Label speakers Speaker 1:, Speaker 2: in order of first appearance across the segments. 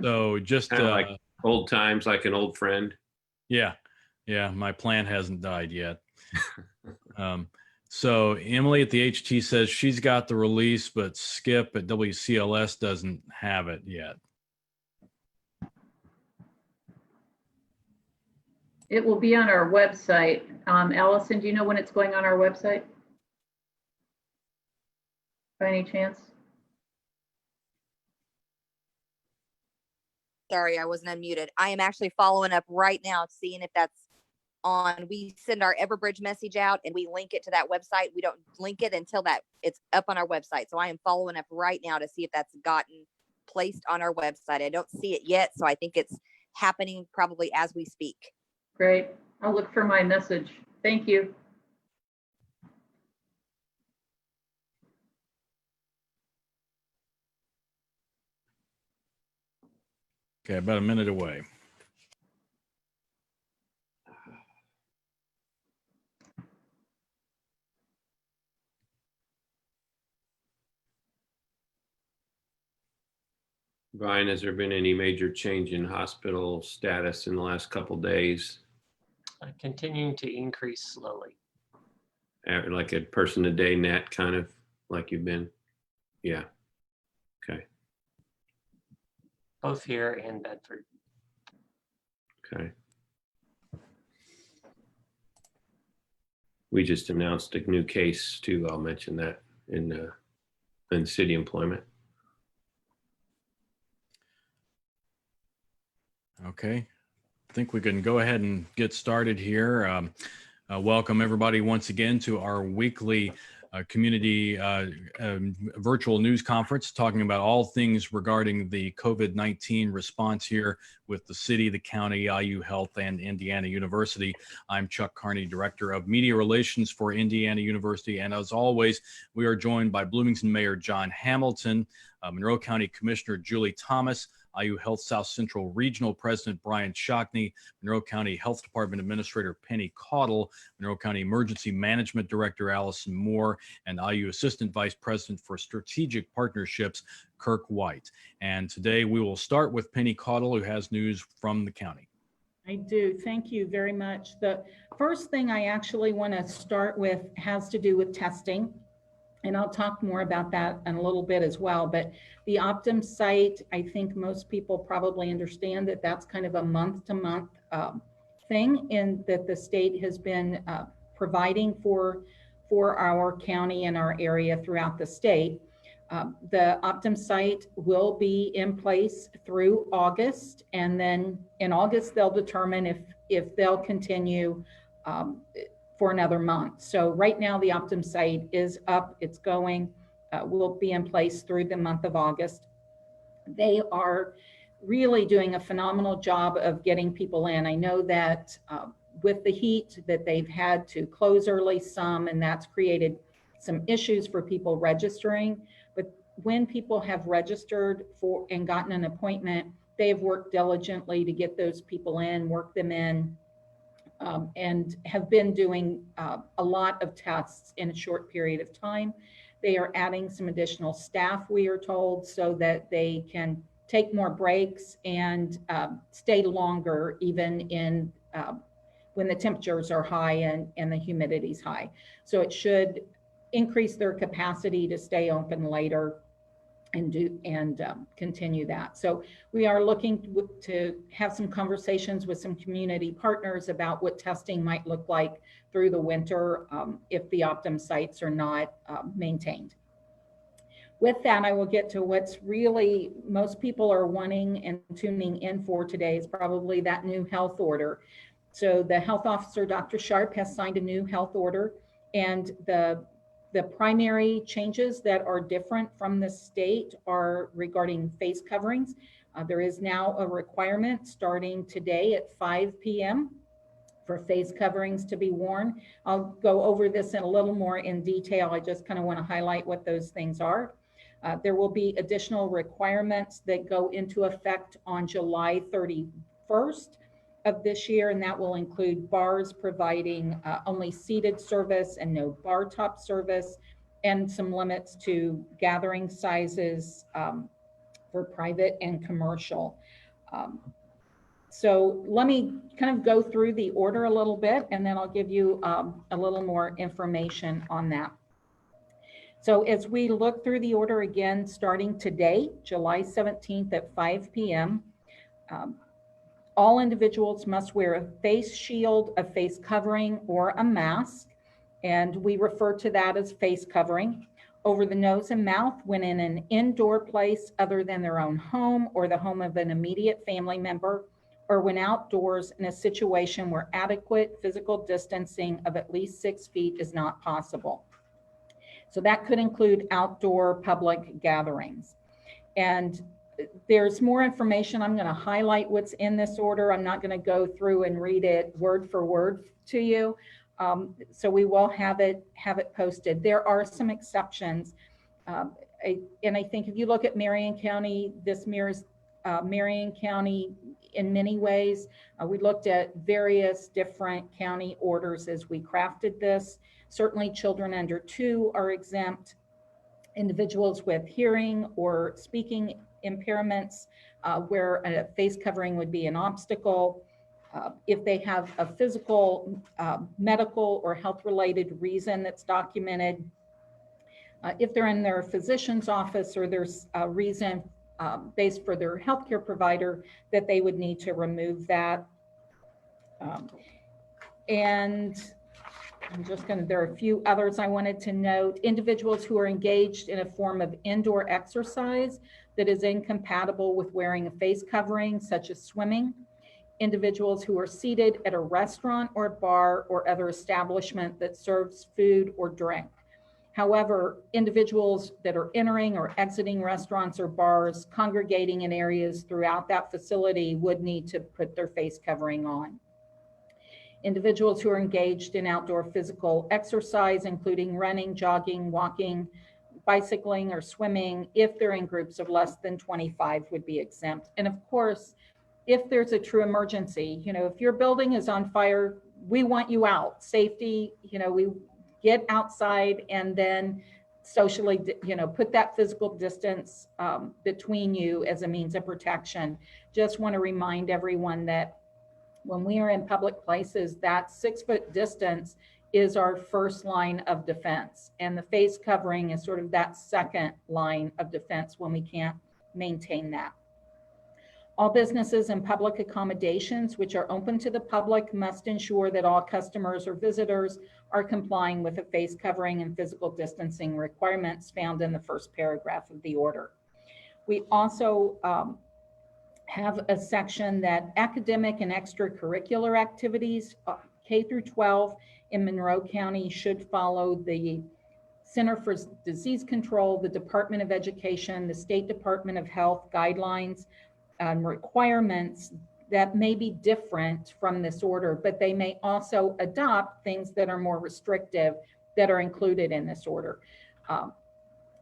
Speaker 1: So just
Speaker 2: Kind of like old times, like an old friend.
Speaker 1: yeah, yeah, my plant hasn't died yet. So Emily at the HT says she's got the release, but Skip at WCLS doesn't have it yet.
Speaker 3: It will be on our website. Allison, do you know when it's going on our website? By any chance?
Speaker 4: Sorry, I wasn't unmuted. I am actually following up right now, seeing if that's on. We send our Everbridge message out and we link it to that website. We don't link it until that it's up on our website. So I am following up right now to see if that's gotten placed on our website. I don't see it yet, so I think it's happening probably as we speak.
Speaker 3: Great. I'll look for my message. Thank you.
Speaker 1: Okay, about a minute away.
Speaker 2: Brian, has there been any major change in hospital status in the last couple days?
Speaker 5: Continuing to increase slowly.
Speaker 2: Like a person a day net, kind of like you've been? Yeah. Okay.
Speaker 5: Both here and Bedford.
Speaker 2: Okay. We just announced a new case too. I'll mention that in city employment.
Speaker 1: Okay, I think we can go ahead and get started here. Welcome everybody once again to our weekly community virtual news conference, talking about all things regarding the COVID-19 response here with the city, the county, IU Health, and Indiana University. I'm Chuck Carney, Director of Media Relations for Indiana University. And as always, we are joined by Bloomington Mayor John Hamilton, Monroe County Commissioner Julie Thomas, IU Health South Central Regional President Brian Shockney, Monroe County Health Department Administrator Penny Caudle, Monroe County Emergency Management Director Allison Moore, and IU Assistant Vice President for Strategic Partnerships, Kirk White. And today we will start with Penny Caudle, who has news from the county.
Speaker 6: I do. Thank you very much. The first thing I actually want to start with has to do with testing. And I'll talk more about that in a little bit as well. But the Optum site, I think most people probably understand that that's kind of a month-to-month thing, and that the state has been providing for our county and our area throughout the state. The Optum site will be in place through August, and then in August they'll determine if they'll continue for another month. So right now the Optum site is up, it's going, will be in place through the month of August. They are really doing a phenomenal job of getting people in. I know that with the heat that they've had to close early some, and that's created some issues for people registering. But when people have registered for and gotten an appointment, they've worked diligently to get those people in, work them in, and have been doing a lot of tests in a short period of time. They are adding some additional staff, we are told, so that they can take more breaks and stay longer, even in when the temperatures are high and the humidity is high. So it should increase their capacity to stay open later and continue that. So we are looking to have some conversations with some community partners about what testing might look like through the winter if the Optum sites are not maintained. With that, I will get to what's really most people are wanting and tuning in for today is probably that new health order. So the health officer, Dr. Sharp, has signed a new health order, and the primary changes that are different from the state are regarding face coverings. There is now a requirement starting today at 5 p.m. for face coverings to be worn. I'll go over this in a little more in detail. I just kind of want to highlight what those things are. There will be additional requirements that go into effect on July 31st of this year, and that will include bars providing only seated service and no bar top service, and some limits to gathering sizes for private and commercial. So let me kind of go through the order a little bit, and then I'll give you a little more information on that. So as we look through the order again, starting today, July 17th at 5 p.m., all individuals must wear a face shield, a face covering, or a mask, and we refer to that as face covering, over the nose and mouth when in an indoor place other than their own home or the home of an immediate family member, or when outdoors in a situation where adequate physical distancing of at least 6 feet is not possible. So that could include outdoor public gatherings. And there's more information. I'm going to highlight what's in this order. I'm not going to go through and read it word for word to you. So we will have it posted. There are some exceptions. And I think if you look at Marion County, this mirrors Marion County in many ways. We looked at various different county orders as we crafted this. Certainly children under 2 are exempt. Individuals with hearing or speaking impairments, where a face covering would be an obstacle. If they have a physical, medical, or health-related reason that's documented. If they're in their physician's office or there's a reason based for their healthcare provider that they would need to remove that. And I'm just going to, there are a few others I wanted to note. Individuals who are engaged in a form of indoor exercise that is incompatible with wearing a face covering, such as swimming. Individuals who are seated at a restaurant or bar or other establishment that serves food or drink. However, individuals that are entering or exiting restaurants or bars, congregating in areas throughout that facility would need to put their face covering on. Individuals who are engaged in outdoor physical exercise, including running, jogging, walking, bicycling, or swimming, if they're in groups of less than 25, would be exempt. And of course, if there's a true emergency, if your building is on fire, we want you out. Safety, we get outside and then socially, put that physical distance between you as a means of protection. Just want to remind everyone that when we are in public places, that 6-foot distance is our first line of defense. And the face covering is sort of that second line of defense when we can't maintain that. All businesses and public accommodations which are open to the public must ensure that all customers or visitors are complying with the face covering and physical distancing requirements found in the first paragraph of the order. We also have a section that academic and extracurricular activities, K through 12 in Monroe County, should follow the Center for Disease Control, the Department of Education, the State Department of Health guidelines and requirements that may be different from this order, but they may also adopt things that are more restrictive that are included in this order.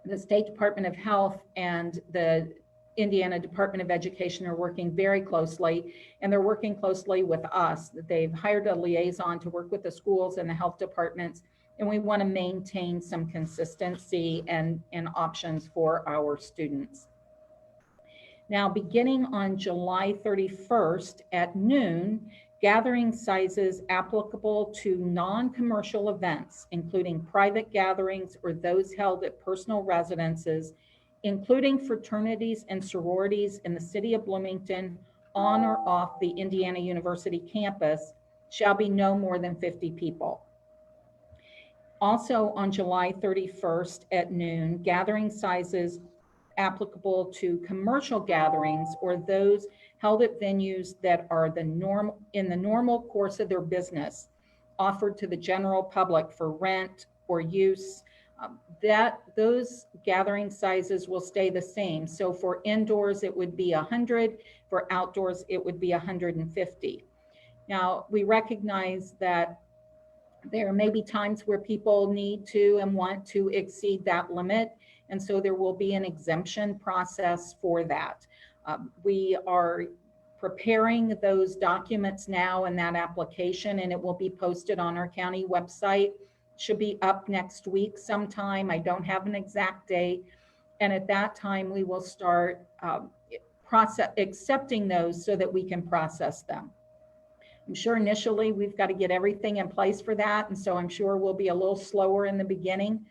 Speaker 6: The State Department of Health and the Indiana Department of Education are working very closely, and they're working closely with us. They've hired a liaison to work with the schools and the health departments, and we want to maintain some consistency and options for our students. Now, beginning on July 31st at noon, gathering sizes applicable to non-commercial events, including private gatherings or those held at personal residences, including fraternities and sororities in the city of Bloomington on or off the Indiana University campus, shall be no more than 50 people. Also on July 31st at noon, gathering sizes applicable to commercial gatherings or those held at venues that are in the normal course of their business, offered to the general public for rent or use, those gathering sizes will stay the same. So for indoors, it would be 100. For outdoors, it would be 150. Now, we recognize that there may be times where people need to and want to exceed that limit. And so there will be an exemption process for that. We are preparing those documents now in that application, and it will be posted on our county website. Should be up next week sometime. I don't have an exact date. And at that time, we will start accepting those so that we can process them. I'm sure initially we've got to get everything in place for that. And so I'm sure we'll be a little slower in the beginning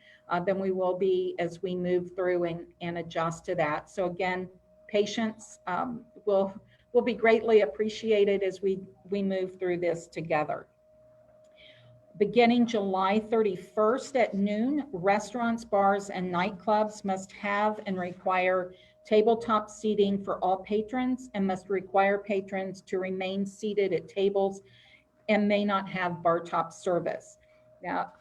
Speaker 6: than we will be as we move through and adjust to that. So again, patience will be greatly appreciated as we move through this together. Beginning July 31st at noon, restaurants, bars, and nightclubs must have and require tabletop seating for all patrons and must require patrons to remain seated at tables and may not have bar top service. Now,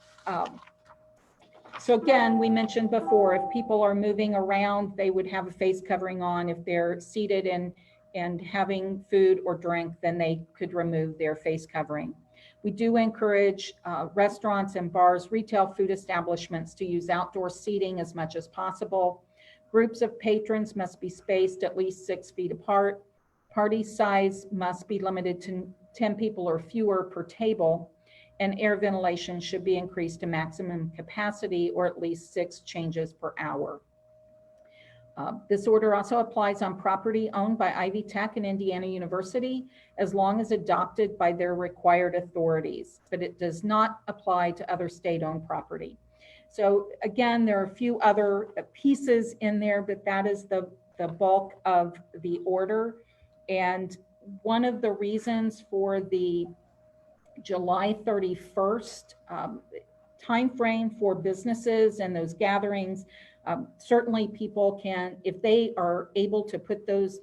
Speaker 6: so again, we mentioned before, if people are moving around, they would have a face covering on. If they're seated and having food or drink, then they could remove their face covering. We do encourage restaurants and bars, retail food establishments to use outdoor seating as much as possible. Groups of patrons must be spaced at least 6 feet apart. Party size must be limited to 10 people or fewer per table, and air ventilation should be increased to maximum capacity or at least 6 changes per hour. This order also applies on property owned by Ivy Tech and Indiana University, as long as adopted by their required authorities, but it does not apply to other state-owned property. So again, there are a few other pieces in there, but that is the bulk of the order. And one of the reasons for the July 31st timeframe for businesses and those gatherings, certainly people can, if they are able to put those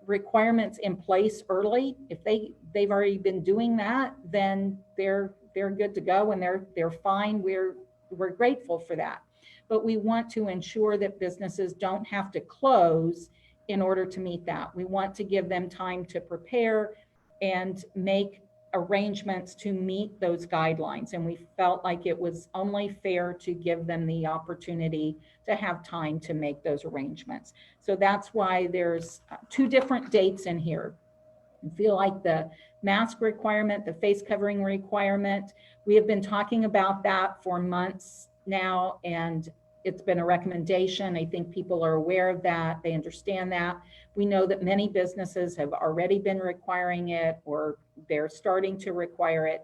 Speaker 6: requirements in place early, if they've already been doing that, then they're good to go and they're fine. We're grateful for that. But we want to ensure that businesses don't have to close in order to meet that. We want to give them time to prepare and make arrangements to meet those guidelines. And we felt like it was only fair to give them the opportunity to have time to make those arrangements. So that's why there's 2 different dates in here. I feel like the mask requirement, the face covering requirement, we have been talking about that for months now, and it's been a recommendation. I think people are aware of that. They understand that. We know that many businesses have already been requiring it, or they're starting to require it.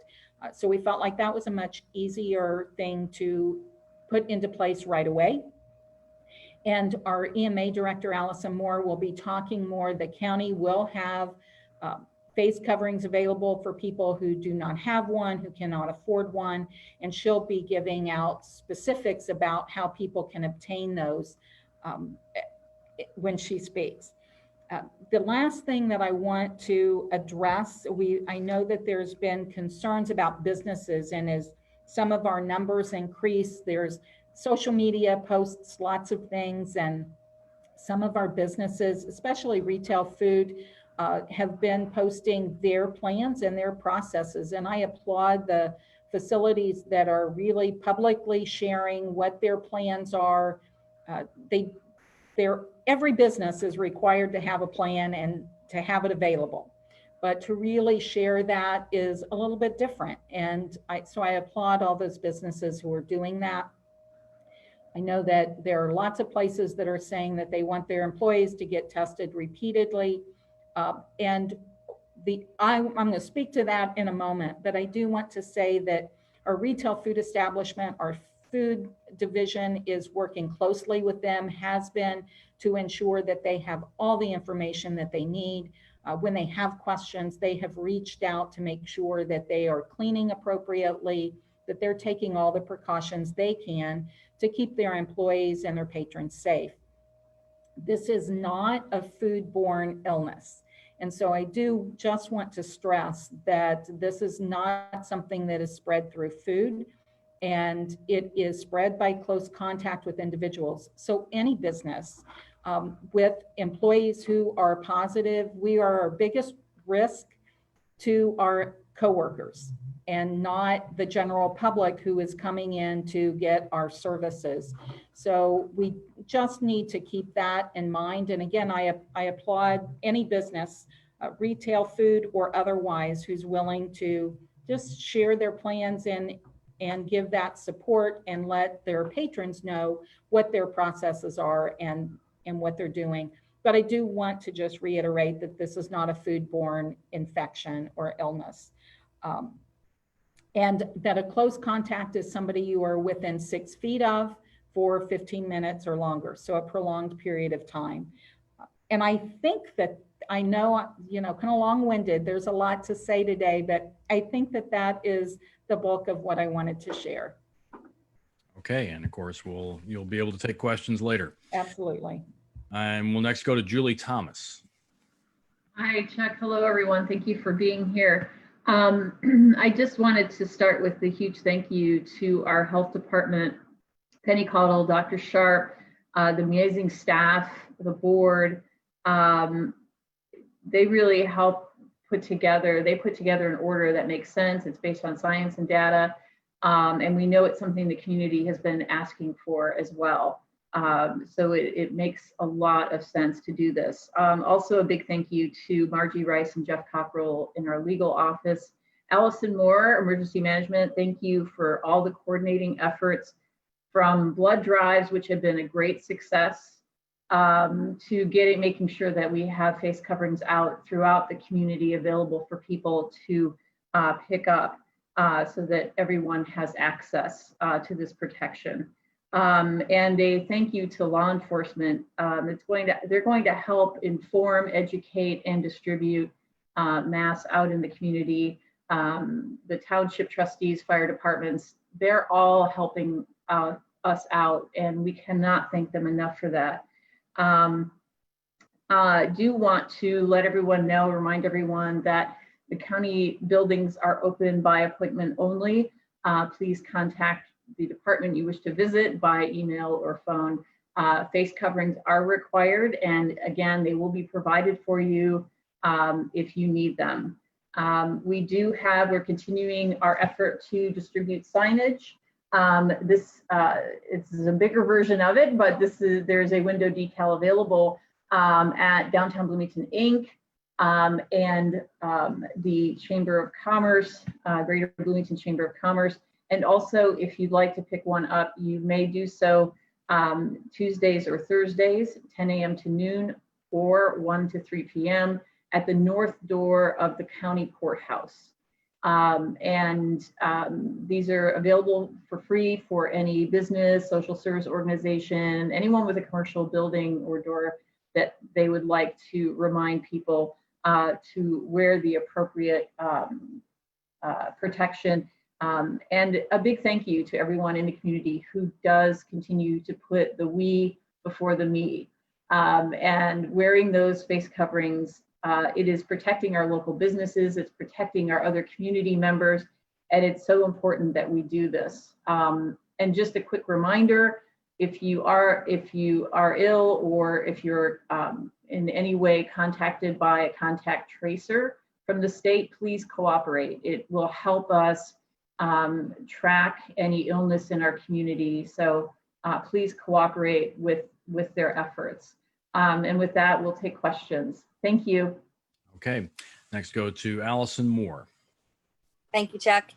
Speaker 6: So we felt like that was a much easier thing to put into place right away. And our EMA director, Allison Moore, will be talking more. The county will have face coverings available for people who do not have one, who cannot afford one, and she'll be giving out specifics about how people can obtain those when she speaks. The last thing that I want to address, I know that there's been concerns about businesses, and as some of our numbers increase, there's social media posts lots of things, and some of our businesses, especially retail food, have been posting their plans and their processes. And I applaud the facilities that are really publicly sharing what their plans are. Every business is required to have a plan and to have it available, but to really share that is a little bit different. And so I applaud all those businesses who are doing that. I know that there are lots of places that are saying that they want their employees to get tested repeatedly. And I'm going to speak to that in a moment, but I do want to say that our retail food establishment, our food division is working closely with them, has been, to ensure that they have all the information that they need. When they have questions, they have reached out to make sure that they are cleaning appropriately, that they're taking all the precautions they can to keep their employees and their patrons safe. This is not a foodborne illness. And so I do just want to stress that this is not something that is spread through food, and it is spread by close contact with individuals. So any business with employees who are positive, we are our biggest risk to our coworkers and not the general public who is coming in to get our services. So we just need to keep that in mind. And again, I applaud any business, retail, food, or otherwise, who's willing to just share their plans and give that support and let their patrons know what their processes are and what they're doing. But I do want to just reiterate that this is not a foodborne infection or illness. And that a close contact is somebody you are within 6 feet of for 15 minutes or longer, so a prolonged period of time. And I think that, I know, kind of long-winded, there's a lot to say today, but I think that that is the bulk of what I wanted to share.
Speaker 1: Okay, and of course, you'll be able to take questions later.
Speaker 6: Absolutely.
Speaker 1: And we'll next go to Julie Thomas.
Speaker 3: Hi, Chuck. Hello, everyone. Thank you for being here. I just wanted to start with a huge thank you to our health department, Penny Caudill, Dr. Sharp, the amazing staff, the board. They really help put together an order that makes sense. It's based on science and data. And we know it's something the community has been asking for as well. So it makes a lot of sense to do this. Also a big thank you to Margie Rice and Jeff Cockrell in our legal office. Allison Moore, Emergency Management, thank you for all the coordinating efforts from blood drives, which have been a great success, to making sure that we have face coverings out throughout the community available for people to pick up so that everyone has access to this protection. And a thank you to law enforcement. They're going to help inform, educate, and distribute masks out in the community. The township trustees, fire departments, they're all helping us out, and we cannot thank them enough for that. Do want to let everyone know, remind everyone that the county buildings are open by appointment only. Please contact the department you wish to visit by email or phone. Face coverings are required, and again, they will be provided for you if you need them. We're continuing our effort to distribute signage. It's a bigger version of it, but there's a window decal available at Downtown Bloomington Inc. And the Chamber of Commerce, Greater Bloomington Chamber of Commerce. And also, if you'd like to pick one up, you may do so Tuesdays or Thursdays, 10 a.m. to noon, or 1 to 3 p.m. at the north door of the county courthouse. These are available for free for any business, social service organization, anyone with a commercial building or door that they would like to remind people to wear the appropriate protection. And a big thank you to everyone in the community who does continue to put the we before the me. And wearing those face coverings, it is protecting our local businesses, it's protecting our other community members, and it's so important that we do this. And just a quick reminder, if you are ill, or if you're in any way contacted by a contact tracer from the state, please cooperate. It will help us track any illness in our community. So please cooperate with their efforts. And with that, we'll take questions. Thank you.
Speaker 1: Okay, next go to Allison Moore.
Speaker 4: Thank you, Chuck.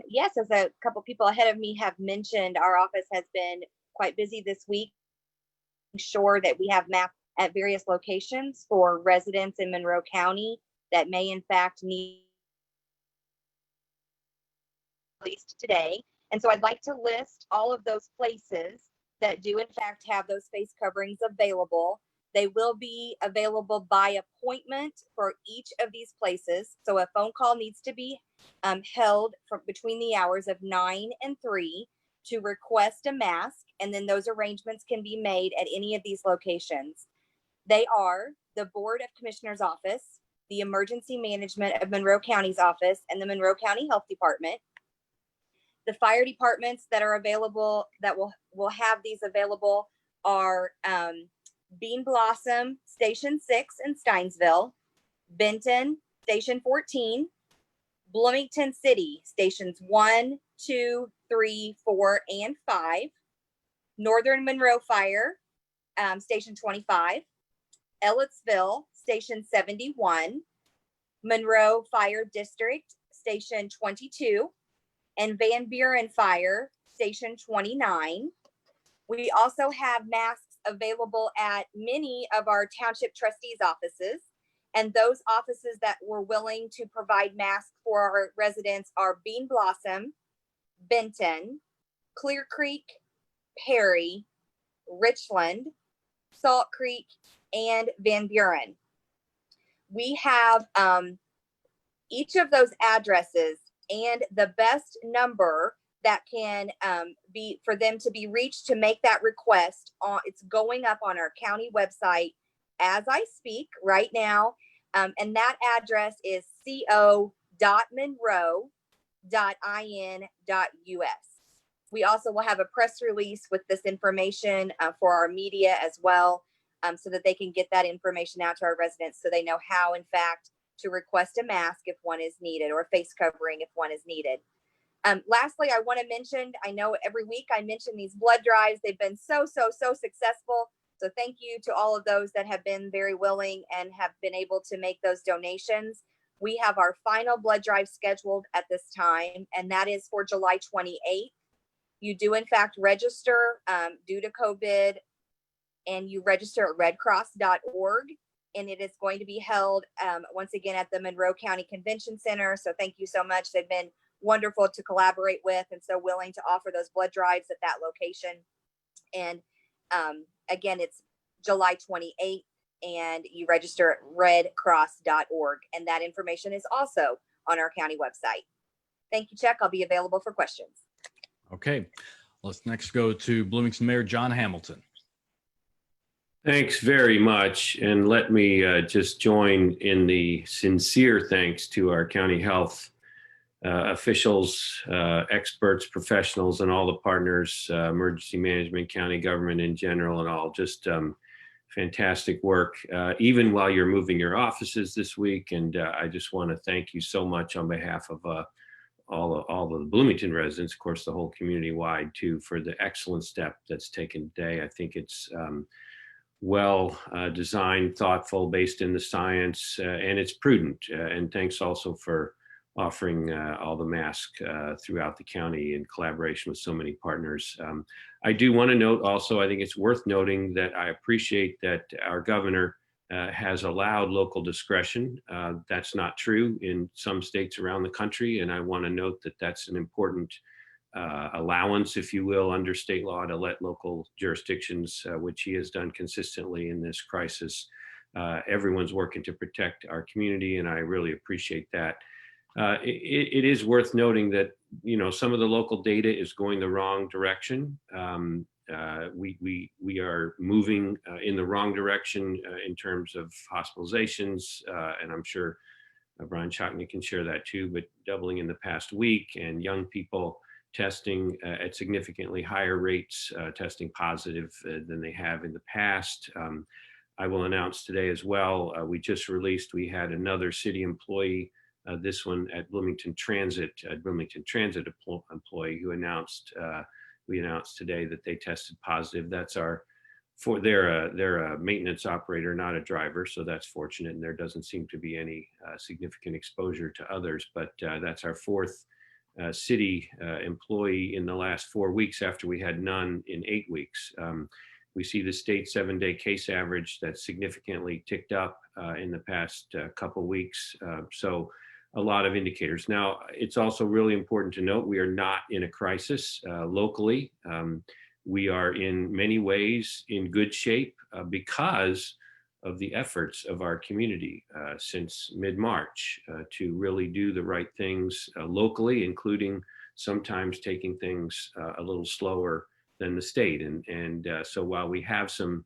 Speaker 4: Yes, as a couple people ahead of me have mentioned, our office has been quite busy this week. Sure that we have maps at various locations for residents in Monroe County that may in fact need released today. And so I'd like to list all of those places that do in fact have those face coverings available. They will be available by appointment for each of these places. So a phone call needs to be held from between the hours of 9 and 3 to request a mask. And then those arrangements can be made at any of these locations. They are the Board of Commissioners office, the Emergency Management of Monroe County's office, and the Monroe County Health Department. The fire departments that are available, that will have these available, are Bean Blossom, Station 6 in Steinsville, Benton, Station 14, Bloomington City, Stations 1, 2, 3, 4, and 5, Northern Monroe Fire, Station 25, Ellettsville, Station 71, Monroe Fire District, Station 22, and Van Buren Fire, Station 29. We also have masks available at many of our township trustees' offices. And those offices that were willing to provide masks for our residents are Bean Blossom, Benton, Clear Creek, Perry, Richland, Salt Creek, and Van Buren. We have each of those addresses and the best number that can be for them to be reached to make that request. It's going up on our county website as I speak right now. And that address is co.monroe.in.us. We also will have a press release with this information for our media as well, so that they can get that information out to our residents so they know how, in fact, to request a mask if one is needed or a face covering if one is needed. Lastly, I want to mention, I know every week I mention these blood drives. They've been so successful. So thank you to all of those that have been very willing and have been able to make those donations. We have our final blood drive scheduled at this time, and that is for July 28th. You do in fact register due to COVID, and you register at redcross.org. And it is going to be held once again at the Monroe County Convention Center. So thank you so much. They've been wonderful to collaborate with and so willing to offer those blood drives at that location. And again, it's July 28th, and you register at redcross.org. And that information is also on our county website. Thank you, Chuck. I'll be available for questions.
Speaker 1: Okay, let's next go to Bloomington Mayor John Hamilton.
Speaker 2: Thanks very much. And let me just join in the sincere thanks to our county health officials, experts, professionals, and all the partners, emergency management, county government in general, and all. Just fantastic work, even while you're moving your offices this week. And I just want to thank you so much on behalf of all the Bloomington residents, of course, the whole community wide too, for the excellent step that's taken today. I think it's well designed, thoughtful, based in the science, and it's prudent. And thanks also for offering all the masks throughout the county in collaboration with so many partners. I do want to note also, I think it's worth noting that I appreciate that our governor has allowed local discretion. That's not true in some states around the country. And I want to note that that's an important allowance, if you will, under state law to let local jurisdictions, which he has done consistently in this crisis. Everyone's working to protect our community, and I really appreciate that. It is worth noting that, you know, some of the local data is going the wrong direction. We are moving in the wrong direction in terms of hospitalizations, and I'm sure Brian Chotney can share that too, but doubling in the past week, and young people testing at significantly higher rates, testing positive than they have in the past. I will announce today as well, we just released, we had another city employee, this one at Bloomington Transit employee who announced, we announced today that they tested positive. That's they're a maintenance operator, not a driver. So that's fortunate. And there doesn't seem to be any significant exposure to others, but that's our fourth city employee in the last 4 weeks after we had none in 8 weeks. We see the state 7-day case average that's significantly ticked up in the past couple weeks. So a lot of indicators. Now, it's also really important to note we are not in a crisis locally. We are in many ways in good shape because of the efforts of our community since mid-March to really do the right things locally, including sometimes taking things a little slower than the state. And so while we have some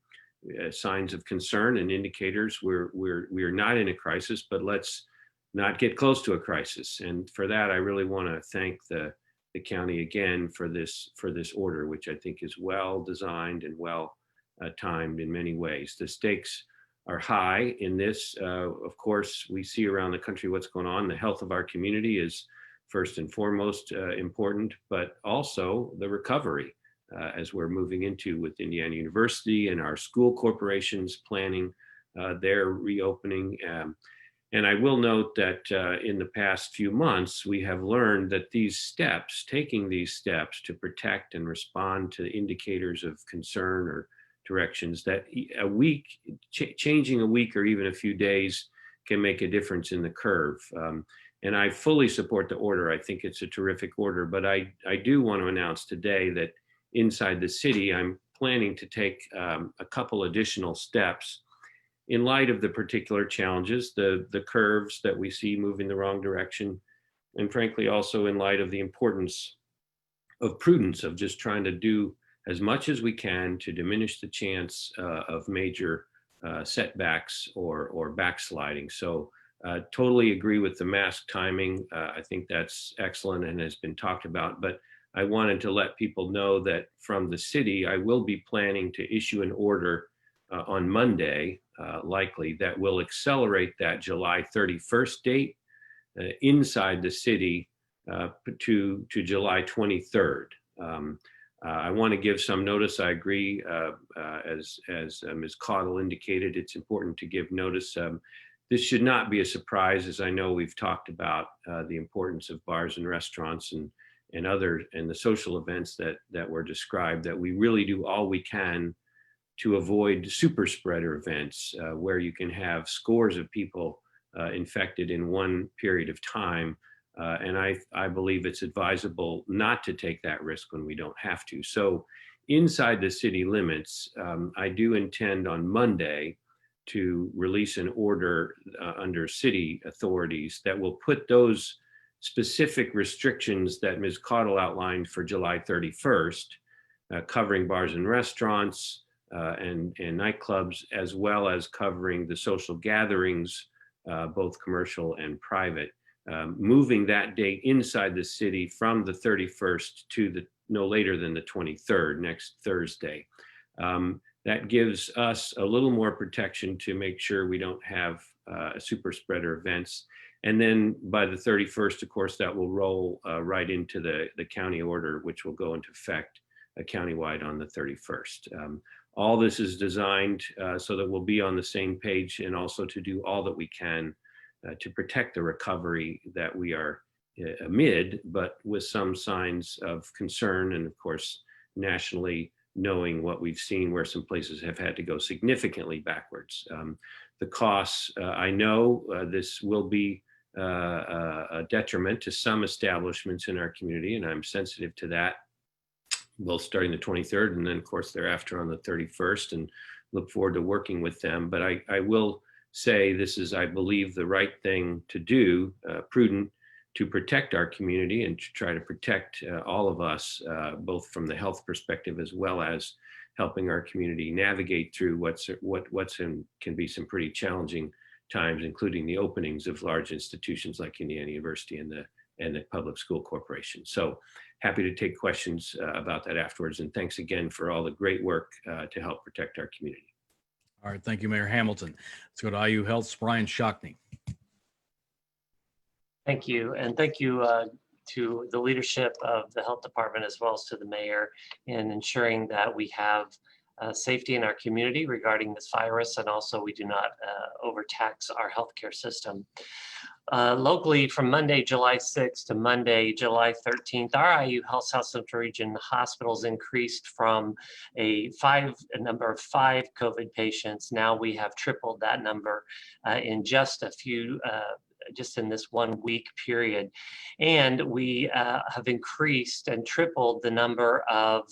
Speaker 2: signs of concern and indicators, we are not in a crisis, but let's not get close to a crisis. And for that, I really want to thank the county again for this order, which I think is well designed and well timed in many ways. The stakes are high in this. Of course, we see around the country what's going on. The health of our community is first and foremost important, but also the recovery as we're moving into with Indiana University and our school corporations planning their reopening. And I will note that in the past few months, we have learned that these steps, taking these steps to protect and respond to indicators of concern or directions, that a week, changing a week or even a few days can make a difference in the curve. And I fully support the order. I think it's a terrific order, but I do want to announce today that inside the city, I'm planning to take a couple additional steps in light of the particular challenges, the curves that we see moving the wrong direction, and frankly, also in light of the importance of prudence, of just trying to do as much as we can to diminish the chance of major setbacks or backsliding. So totally agree with the mask timing. I think that's excellent and has been talked about, but I wanted to let people know that from the city, I will be planning to issue an order on Monday, likely, that will accelerate that July 31st date inside the city to July 23rd. I want to give some notice. I agree, as Ms. Caudle indicated, it's important to give notice. This should not be a surprise, as I know we've talked about the importance of bars and restaurants and the social events that were described, that we really do all we can to avoid super spreader events where you can have scores of people infected in one period of time. And I believe it's advisable not to take that risk when we don't have to. So inside the city limits, I do intend on Monday to release an order under city authorities that will put those specific restrictions that Ms. Caudle outlined for July 31st, covering bars and restaurants, and nightclubs, as well as covering the social gatherings, both commercial and private, moving that date inside the city from the 31st to no later than the 23rd, next Thursday. That gives us a little more protection to make sure we don't have super spreader events. And then by the 31st, of course, that will roll right into the county order, which will go into effect countywide on the 31st. All this is designed so that we'll be on the same page, and also to do all that we can to protect the recovery that we are amid, but with some signs of concern, and of course, nationally, knowing what we've seen where some places have had to go significantly backwards. The costs, I know this will be a detriment to some establishments in our community, and I'm sensitive to that, both starting the 23rd and then of course thereafter on the 31st, and look forward to working with them. But I will say this is, I believe, the right thing to do, prudent, to protect our community and to try to protect all of us, both from the health perspective as well as helping our community navigate through can be some pretty challenging times, including the openings of large institutions like Indiana University and the Public School Corporation. So happy to take questions about that afterwards. And thanks again for all the great work to help protect our community.
Speaker 1: All right, thank you, Mayor Hamilton. Let's go to IU Health's Brian Shockney.
Speaker 5: Thank you. And thank you to the leadership of the health department, as well as to the mayor, in ensuring that we have safety in our community regarding this virus, and also we do not overtax our healthcare system. Locally, from Monday, July 6th to Monday, July 13th, our IU Health South Central Region hospitals increased from a number of 5 COVID patients. Now we have tripled that number in just in this 1 week period. And we have increased and tripled the number of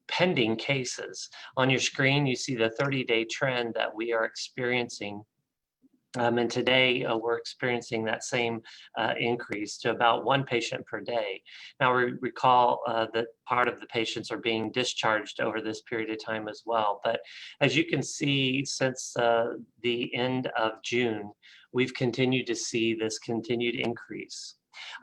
Speaker 5: pending cases. On your screen, you see the 30-day trend that we are experiencing. And today we're experiencing that same increase to about 1 patient per day. Now we recall that part of the patients are being discharged over this period of time as well. But as you can see, since the end of June, we've continued to see this continued increase.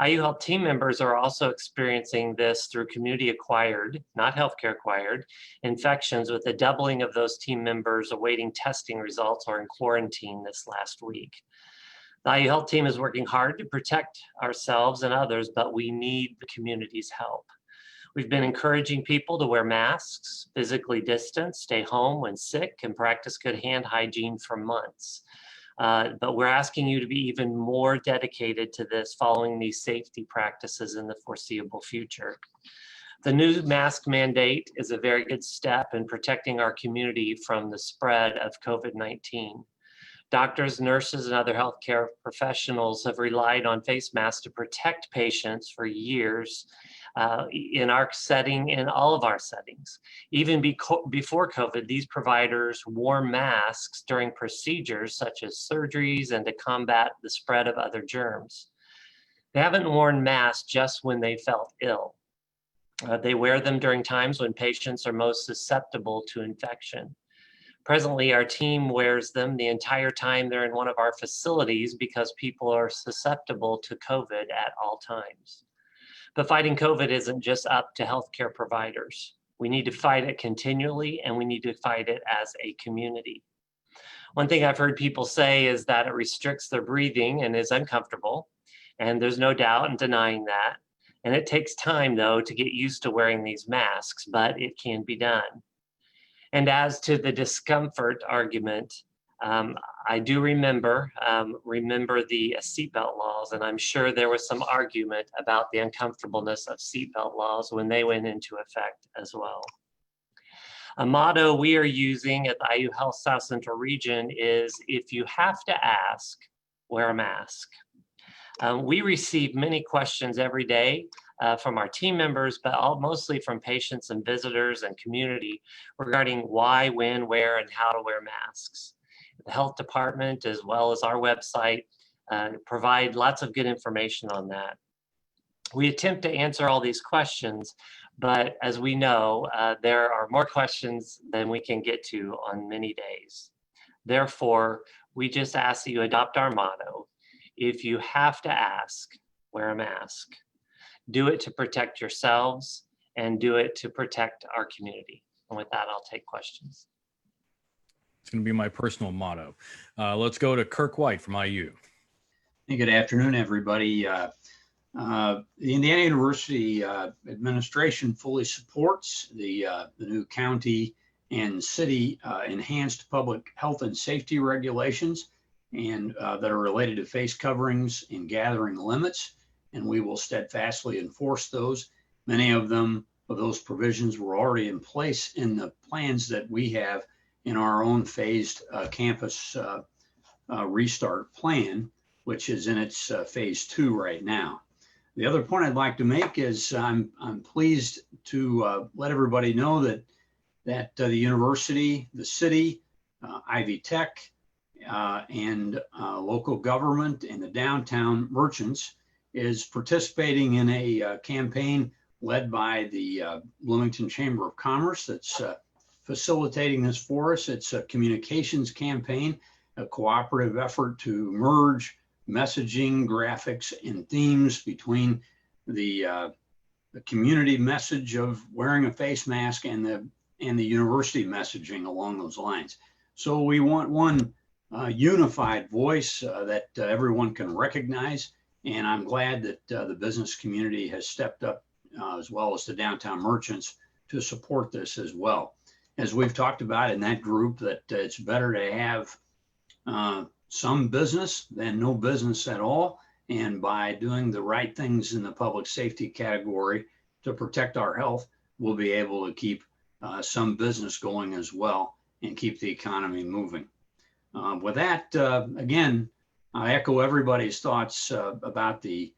Speaker 5: IU Health team members are also experiencing this through community-acquired, not healthcare-acquired, infections, with a doubling of those team members awaiting testing results or in quarantine this last week. The IU Health team is working hard to protect ourselves and others, but we need the community's help. We've been encouraging people to wear masks, physically distance, stay home when sick, and practice good hand hygiene for months. But we're asking you to be even more dedicated to this following these safety practices in the foreseeable future. The new mask mandate is a very good step in protecting our community from the spread of COVID-19. Doctors, nurses, and other healthcare professionals have relied on face masks to protect patients for years in our setting, in all of our settings. Even before COVID, these providers wore masks during procedures such as surgeries and to combat the spread of other germs. They haven't worn masks just when they felt ill. They wear them during times when patients are most susceptible to infection. Presently, our team wears them the entire time they're in one of our facilities because people are susceptible to COVID at all times. But fighting COVID isn't just up to healthcare providers. We need to fight it continually, and we need to fight it as a community. One thing I've heard people say is that it restricts their breathing and is uncomfortable, and there's no doubt in denying that. And it takes time, though, to get used to wearing these masks, but it can be done. And as to the discomfort argument, I do remember the seatbelt laws, and I'm sure there was some argument about the uncomfortableness of seatbelt laws when they went into effect as well. A motto we are using at the IU Health South Central Region is, if you have to ask, wear a mask. We receive many questions every day from our team members, but mostly from patients and visitors and community regarding why, when, where, and how to wear masks. The health department, as well as our website, provide lots of good information on that. We attempt to answer all these questions, but as we know, there are more questions than we can get to on many days. Therefore, we just ask that you adopt our motto. If you have to ask, wear a mask. Do it to protect yourselves and do it to protect our community. And with that, I'll take questions.
Speaker 1: It's going to be my personal motto. Let's go to Kirk White from IU.
Speaker 7: Hey, good afternoon, everybody. The Indiana University administration fully supports the new county and city enhanced public health and safety regulations and that are related to face coverings and gathering limits, and we will steadfastly enforce those. Many of those provisions were already in place in the plans that we have in our own phased campus restart plan, which is in its phase 2 right now. The other point I'd like to make is I'm pleased to let everybody know that the university, the city, Ivy Tech, and local government and the downtown merchants is participating in a campaign led by the Bloomington Chamber of Commerce that's facilitating this for us. It's a communications campaign, a cooperative effort to merge messaging, graphics, and themes between the community message of wearing a face mask and the university messaging along those lines. So we want one unified voice that everyone can recognize. And I'm glad that the business community has stepped up as well as the downtown merchants to support this as well. As we've talked about in that group, that it's better to have some business than no business at all. And by doing the right things in the public safety category to protect our health, we'll be able to keep some business going as well and keep the economy moving. With that, again, I echo everybody's thoughts about the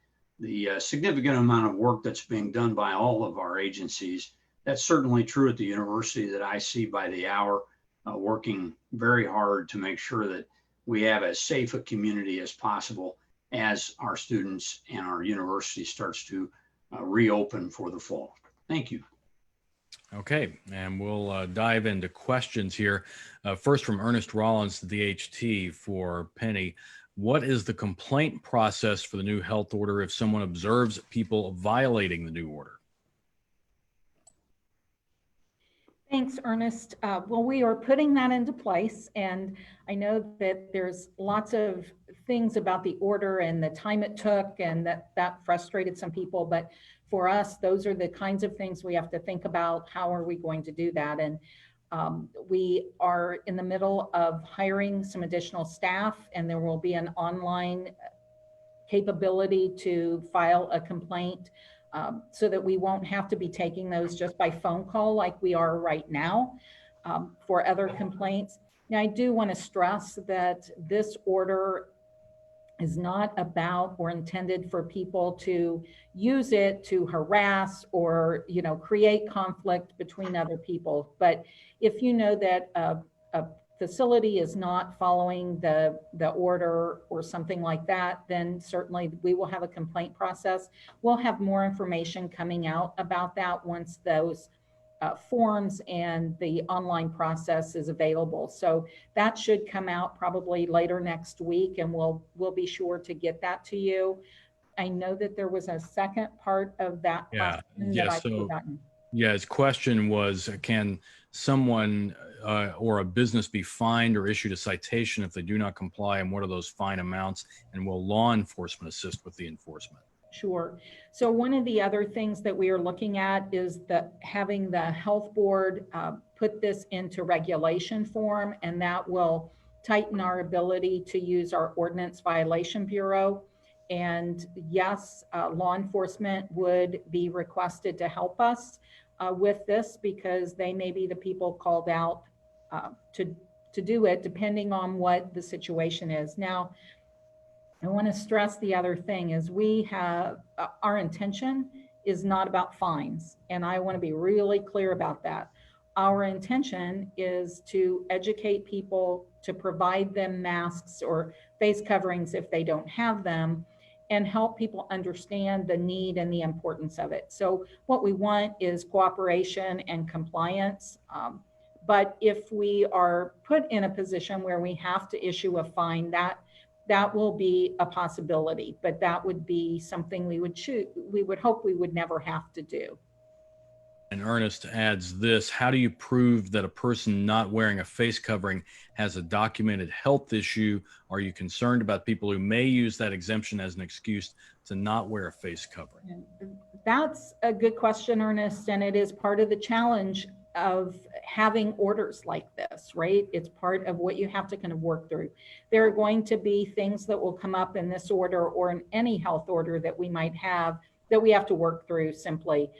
Speaker 7: significant amount of work that's being done by all of our agencies. That's certainly true at the university that I see by the hour, working very hard to make sure that we have as safe a community as possible as our students and our university starts to reopen for the fall. Thank you.
Speaker 1: Okay, and we'll dive into questions here. First from Ernest Rollins, the DHT for Penny. What is the complaint process for the new health order if someone observes people violating the new order?
Speaker 6: Thanks, Ernest. Well, we are putting that into place, and I know that there's lots of things about the order and the time it took, and that frustrated some people. But for us, those are the kinds of things we have to think about. How are we going to do that? And We are in the middle of hiring some additional staff, and there will be an online capability to file a complaint so that we won't have to be taking those just by phone call like we are right now for other complaints. Now, I do want to stress that this order is not about or intended for people to use it to harass or, you know, create conflict between other people. But if you know that a facility is not following the order or something like that, then certainly we will have a complaint process. We'll have more information coming out about that once those forms and the online process is available. So that should come out probably later next week, and we'll be sure to get that to you. I know that there was a second part of that
Speaker 1: Yeah.
Speaker 6: question
Speaker 1: Yeah.
Speaker 6: that I've
Speaker 1: So,
Speaker 6: forgotten.
Speaker 1: yeah, his question was, can someone or a business be fined or issued a citation if they do not comply? And what are those fine amounts? And will law enforcement assist with the enforcement?
Speaker 6: Sure. So one of the other things that we are looking at is having the health board put this into regulation form, and that will tighten our ability to use our ordinance violation bureau. And yes, law enforcement would be requested to help us with this, because they may be the people called out to do it, depending on what the situation is. Now, I want to stress the other thing is we have our intention is not about fines. And I want to be really clear about that. Our intention is to educate people, to provide them masks or face coverings if they don't have them, and help people understand the need and the importance of it. So what we want is cooperation and compliance. But if we are put in a position where we have to issue a fine, that will be a possibility, but that would be something we would hope we would never have to do.
Speaker 1: And Ernest adds this: how do you prove that a person not wearing a face covering has a documented health issue? Are you concerned about people who may use that exemption as an excuse to not wear a face covering?
Speaker 6: That's a good question, Ernest, and it is part of the challenge of having orders like this, right? It's part of what you have to kind of work through. There are going to be things that will come up in this order or in any health order that we might have that we have to work through simply.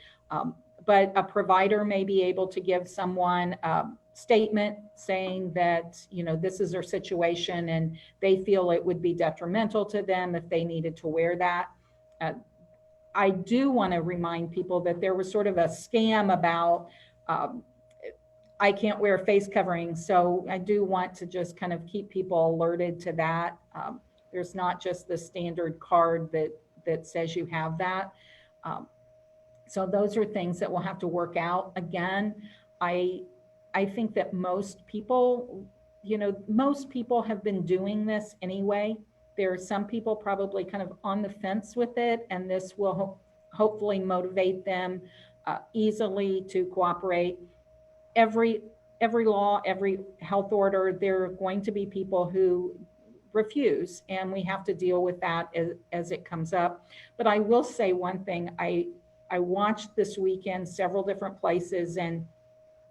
Speaker 6: But a provider may be able to give someone a statement saying that, you know, this is their situation and they feel it would be detrimental to them if they needed to wear that. I do want to remind people that there was sort of a scam about I can't wear a face covering. So I do want to just kind of keep people alerted to that. There's not just the standard card that says you have that. So those are things that we'll have to work out. Again, I think that most people, you know, most people have been doing this anyway. There are some people probably kind of on the fence with it, and this will hopefully motivate them easily to cooperate. Every law, every health order, there are going to be people who refuse, and we have to deal with that as it comes up. But I will say one thing, I watched this weekend several different places, and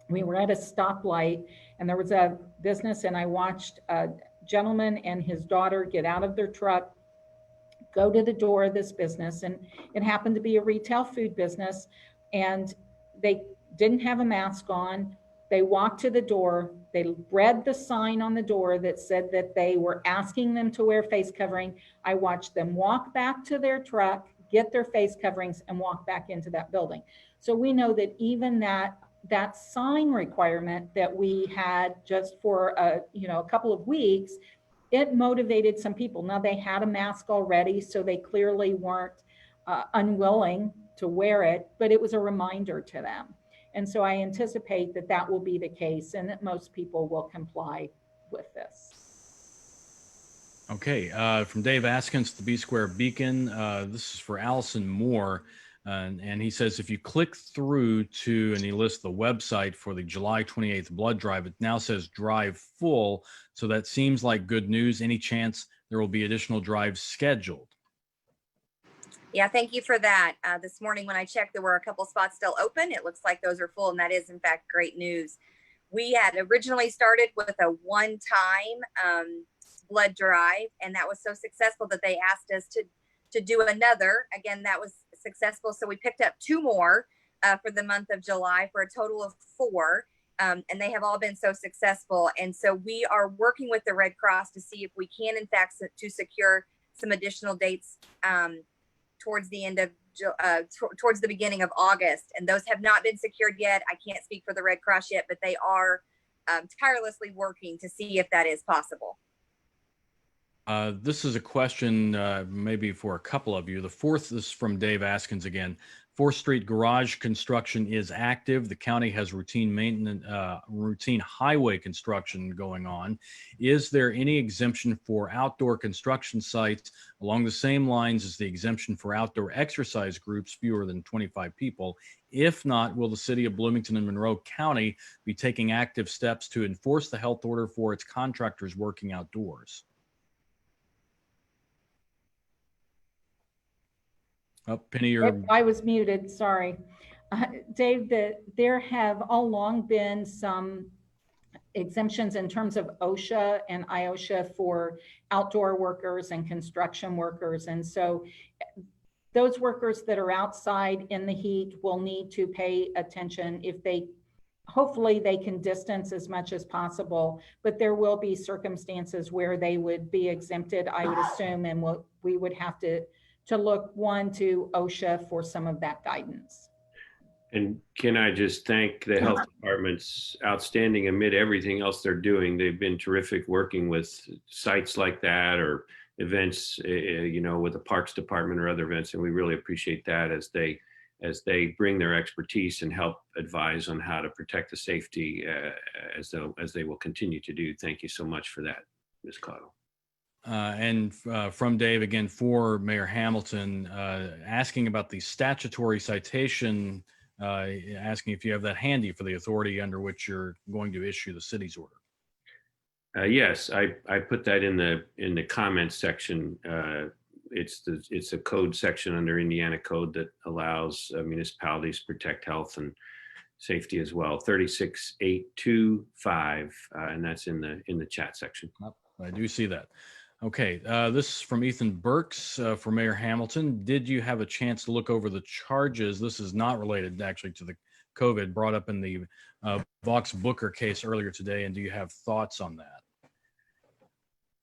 Speaker 6: we were at a stoplight and there was a business, and I watched a gentleman and his daughter get out of their truck, go to the door of this business, and it happened to be a retail food business, and they didn't have a mask on. They walked to the door, they read the sign on the door that said that they were asking them to wear face covering. I watched them walk back to their truck, get their face coverings, and walk back into that building. So we know that even that sign requirement that we had just for a couple of weeks, it motivated some people. Now they had a mask already, so they clearly weren't unwilling to wear it, but it was a reminder to them. And so I anticipate that that will be the case and that most people will comply with this.
Speaker 1: Okay, from Dave Askins, the B Square Beacon. This is for Allison Moore. And he says, if you click through to, and he lists the website for the July 28th blood drive, it now says drive full. So that seems like good news. Any chance there will be additional drives scheduled?
Speaker 4: Yeah, thank you for that. This morning when I checked, there were a couple spots still open. It looks like those are full, and that is in fact great news. We had originally started with a one-time blood drive, and that was so successful that they asked us to do another. Again, that was successful, so we picked up 2 more for the month of July for a total of 4. And they have all been so successful. And so we are working with the Red Cross to see if we can, in fact, to secure some additional dates towards the end of towards the beginning of August. And those have not been secured yet. I can't speak for the Red Cross yet, but they are tirelessly working to see if that is possible.
Speaker 1: This is a question maybe for a couple of you. The 4th is from Dave Askins again. 4th Street garage construction is active. The county has routine maintenance, routine highway construction going on. Is there any exemption for outdoor construction sites along the same lines as the exemption for outdoor exercise groups fewer than 25 people? If not, will the city of Bloomington and Monroe County be taking active steps to enforce the health order for its contractors working outdoors? Oh, Penny,
Speaker 6: I was muted, sorry. Dave, there have all along been some exemptions in terms of OSHA and IOSHA for outdoor workers and construction workers. And so those workers that are outside in the heat will need to pay attention if hopefully they can distance as much as possible, but there will be circumstances where they would be exempted, I would assume, and we would have to look to OSHA for some of that guidance.
Speaker 2: And can I just thank the health department's outstanding amid everything else they're doing. They've been terrific working with sites like that or events, you know, with the parks department or other events. And we really appreciate that as they bring their expertise and help advise on how to protect the safety as they will continue to do. Thank you so much for that, Ms. Cottle.
Speaker 1: And from Dave again for Mayor Hamilton, asking about the statutory citation, asking if you have that handy for the authority under which you're going to issue the city's order.
Speaker 2: Yes, I put that in the comments section. It's a code section under Indiana code that allows municipalities to protect health and safety as well. 36825, and that's in the chat section.
Speaker 1: I do see that. Okay, this is from Ethan Burks for Mayor Hamilton. Did you have a chance to look over the charges? This is not related actually to the COVID brought up in the Vox Booker case earlier today. And do you have thoughts on that?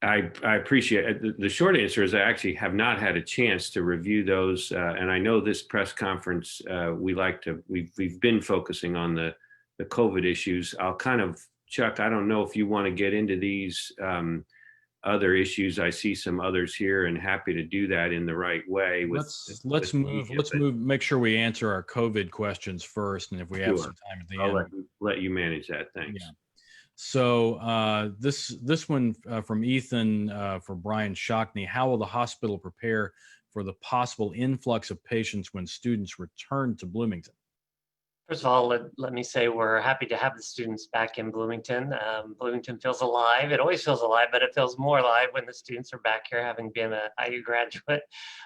Speaker 2: I appreciate it. The short answer is I actually have not had a chance to review those. And I know this press conference, we've been focusing on the COVID issues. I'll kind of, Chuck, I don't know if you want to get into these other issues. I see some others here and happy to do that in the right way.
Speaker 1: Let's move, make sure we answer our COVID questions first. And if we have some time at the end.
Speaker 2: I'll let you manage that. Thanks.
Speaker 1: Yeah. So this one from Ethan for Brian Shockney. How will the hospital prepare for the possible influx of patients when students return to Bloomington?
Speaker 5: First of all, let me say we're happy to have the students back in Bloomington. Bloomington feels alive. It always feels alive, but it feels more alive when the students are back here, having been a IU graduate.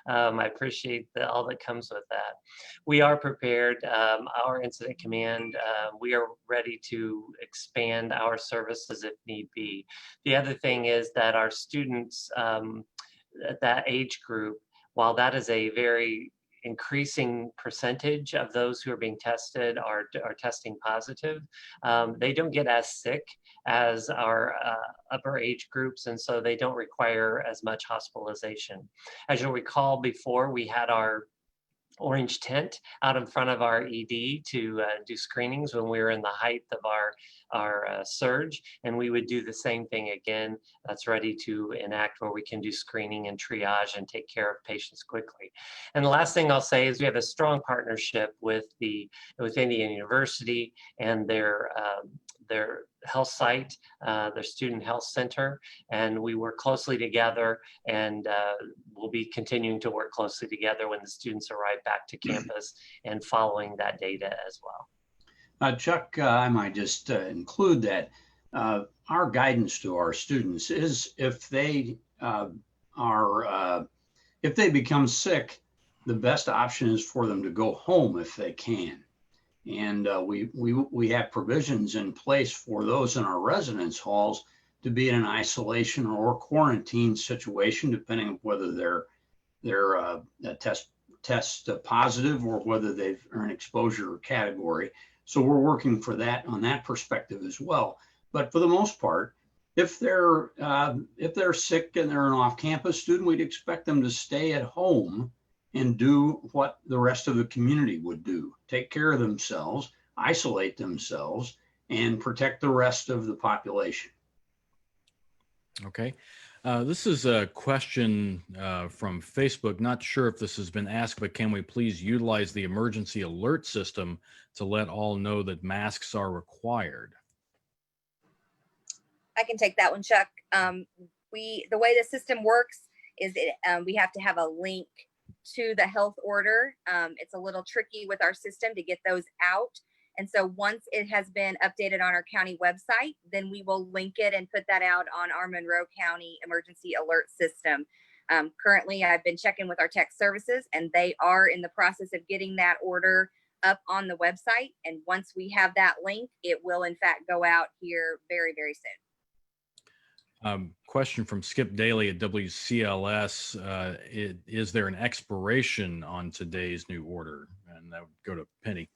Speaker 5: I appreciate all that comes with that. We are prepared. Our incident command, we are ready to expand our services if need be. The other thing is that our students at that age group, while that is a very increasing percentage of those who are being tested are testing positive, they don't get as sick as our upper age groups, and so they don't require as much hospitalization. As you'll recall, before we had our orange tent out in front of our ED to do screenings when we were in the height of our surge, and we would do the same thing again. That's ready to enact where we can do screening and triage and take care of patients quickly. And the last thing I'll say is we have a strong partnership with Indiana University and their health site, their student health center, and we work closely together, and we'll be continuing to work closely together when the students arrive back to campus and following that data as well.
Speaker 7: Chuck, I might just include that our guidance to our students is if they become sick, the best option is for them to go home if they can. And we have provisions in place for those in our residence halls to be in an isolation or quarantine situation, depending on whether they're test positive or whether they've earned exposure category. So we're working for that on that perspective as well. But for the most part, if they're sick and they're an off-campus student, we'd expect them to stay at home and do what the rest of the community would do: take care of themselves, isolate themselves, and protect the rest of the population.
Speaker 1: Okay. This is a question from Facebook. Not sure if this has been asked, but can we please utilize the emergency alert system to let all know that masks are required?
Speaker 4: I can take that one, Chuck. The way the system works is we have to have a link to the health order. It's a little tricky with our system to get those out. And so once it has been updated on our county website, then we will link it and put that out on our Monroe County emergency alert system. Currently, I've been checking with our tech services, and they are in the process of getting that order up on the website. And once we have that link, it will in fact go out here very, very soon.
Speaker 1: Question from Skip Daly at WCLS. Is there an expiration on today's new order? And that would go to Penny.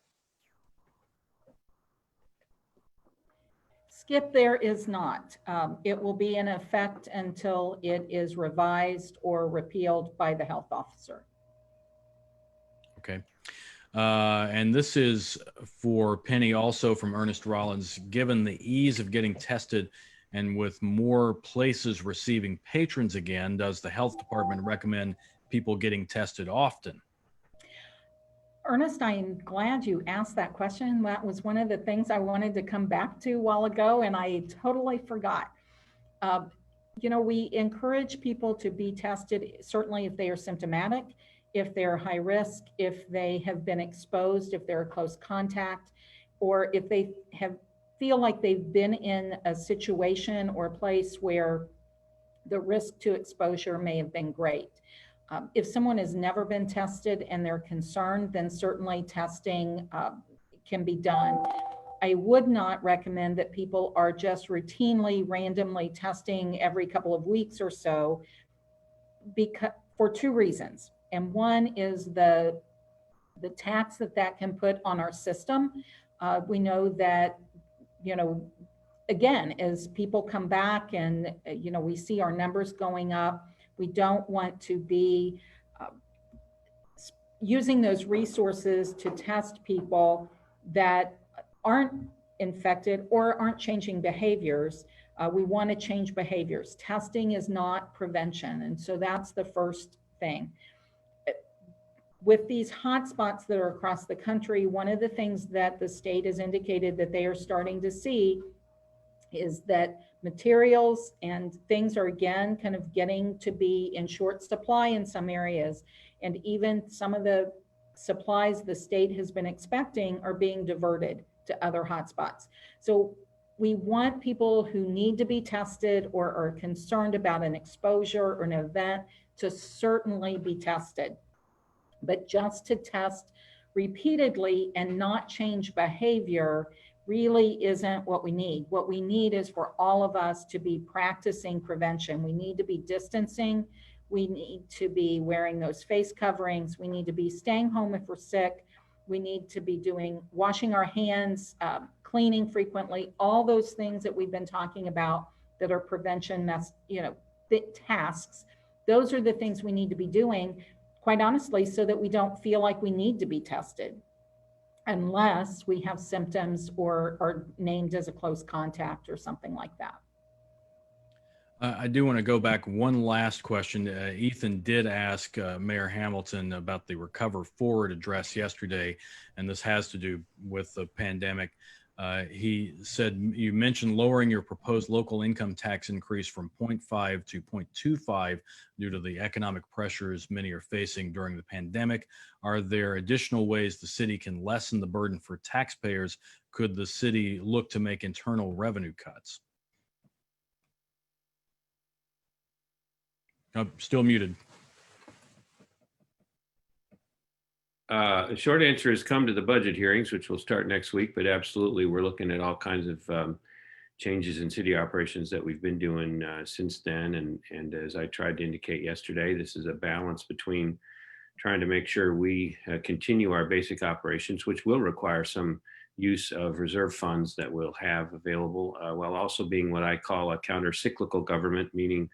Speaker 6: Skip, there is not. It will be in effect until it is revised or repealed by the health officer.
Speaker 1: Okay. And this is for Penny, also from Ernest Rollins. Given the ease of getting tested and with more places receiving patrons again, does the health department recommend people getting tested often?
Speaker 6: Ernest, I'm glad you asked that question. That was one of the things I wanted to come back to a while ago, and I totally forgot. We encourage people to be tested, certainly if they are symptomatic, if they're high risk, if they have been exposed, if they're a close contact, or if they feel like they've been in a situation or a place where the risk to exposure may have been great. If someone has never been tested and they're concerned, then certainly testing can be done. I would not recommend that people are just routinely, randomly testing every couple of weeks or so, for two reasons. And one is the tax that can put on our system. We know that, again, as people come back and, we see our numbers going up, we don't want to be using those resources to test people that aren't infected or aren't changing behaviors. We want to change behaviors. Testing is not prevention. And so that's the first thing. With these hotspots that are across the country, one of the things that the state has indicated that they are starting to see is that materials and things are again kind of getting to be in short supply in some areas. And even some of the supplies the state has been expecting are being diverted to other hotspots. So we want people who need to be tested or are concerned about an exposure or an event to certainly be tested. But just to test repeatedly and not change behavior really isn't what we need. What we need is for all of us to be practicing prevention. We need to be distancing. We need to be wearing those face coverings. We need to be staying home if we're sick. We need to be washing our hands, cleaning frequently, all those things that we've been talking about that are prevention tasks. Those are the things we need to be doing, quite honestly, so that we don't feel like we need to be tested unless we have symptoms or are named as a close contact or something like that.
Speaker 1: I do want to go back one last question. Ethan did ask Mayor Hamilton about the Recover Forward address yesterday, and this has to do with the pandemic. He said, you mentioned lowering your proposed local income tax increase from 0.5 to 0.25 due to the economic pressures many are facing during the pandemic. Are there additional ways the city can lessen the burden for taxpayers? Could the city look to make internal revenue cuts? Still muted.
Speaker 2: The short answer is come to the budget hearings, which will start next week, but absolutely, we're looking at all kinds of changes in city operations that we've been doing since then. And as I tried to indicate yesterday, this is a balance between trying to make sure we continue our basic operations, which will require some use of reserve funds that we'll have available, while also being what I call a counter-cyclical government, meaning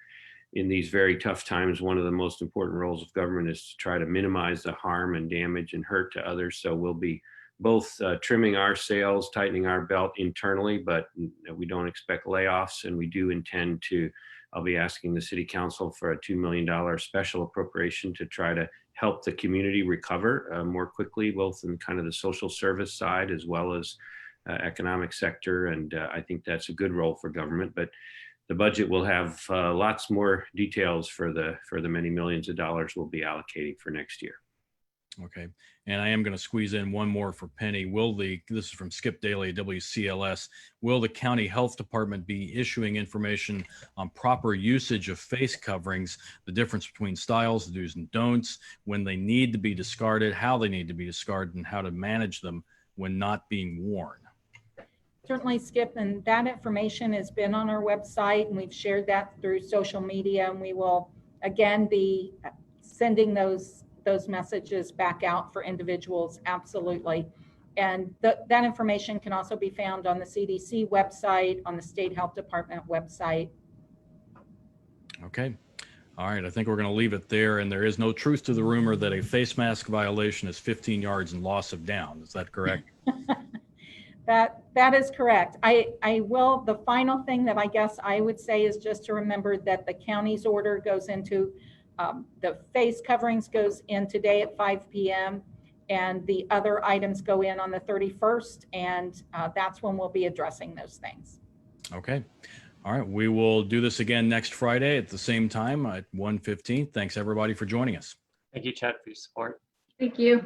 Speaker 2: in these very tough times, one of the most important roles of government is to try to minimize the harm and damage and hurt to others. So we'll be both trimming our sails, tightening our belt internally, but we don't expect layoffs. And we do intend to, I'll be asking the city council for a $2 million special appropriation to try to help the community recover more quickly, both in kind of the social service side as well as economic sector. And I think that's a good role for government. But the budget will have lots more details for the many millions of dollars we'll be allocating for next year.
Speaker 1: Okay. And I am going to squeeze in one more for Penny. This is from Skip Daly, WCLS. Will the county health department be issuing information on proper usage of face coverings, the difference between styles, the do's and don'ts, when they need to be discarded, how they need to be discarded, and how to manage them when not being worn?
Speaker 6: Certainly, Skip, and that information has been on our website, and we've shared that through social media, and we will again be sending those messages back out for individuals, absolutely. And that information can also be found on the CDC website, on the State Health Department website.
Speaker 1: Okay. All right. I think we're going to leave it there. And there is no truth to the rumor that a face mask violation is 15 yards and loss of down. Is that correct?
Speaker 6: That is correct. The final thing that I guess I would say is just to remember that the county's order goes into, the face coverings goes in today at 5 p.m. and the other items go in on the 31st. And that's when we'll be addressing those things.
Speaker 1: Okay. All right. We will do this again next Friday at the same time at 1:15. Thanks everybody for joining us.
Speaker 5: Thank you, Chuck, for your support.
Speaker 3: Thank you.